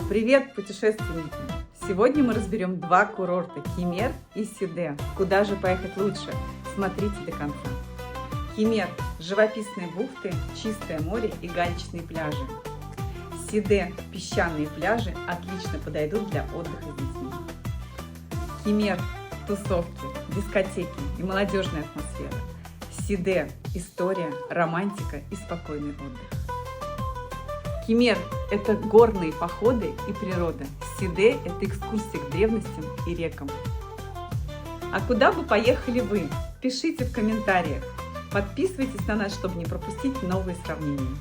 Привет, путешественники! Сегодня мы разберем два курорта – Кемер и Сиде. Куда же поехать лучше? Смотрите до конца. Кемер – живописные бухты, чистое море и галечные пляжи. Сиде – песчаные пляжи, отлично подойдут для отдыха с детьми. Кемер – тусовки, дискотеки и молодежная атмосфера. Сиде – история, романтика и спокойный отдых. Кемер – это горные походы и природа. Сиде – это экскурсии к древностям и рекам. А куда бы поехали вы? Пишите в комментариях. Подписывайтесь на нас, чтобы не пропустить новые сравнения.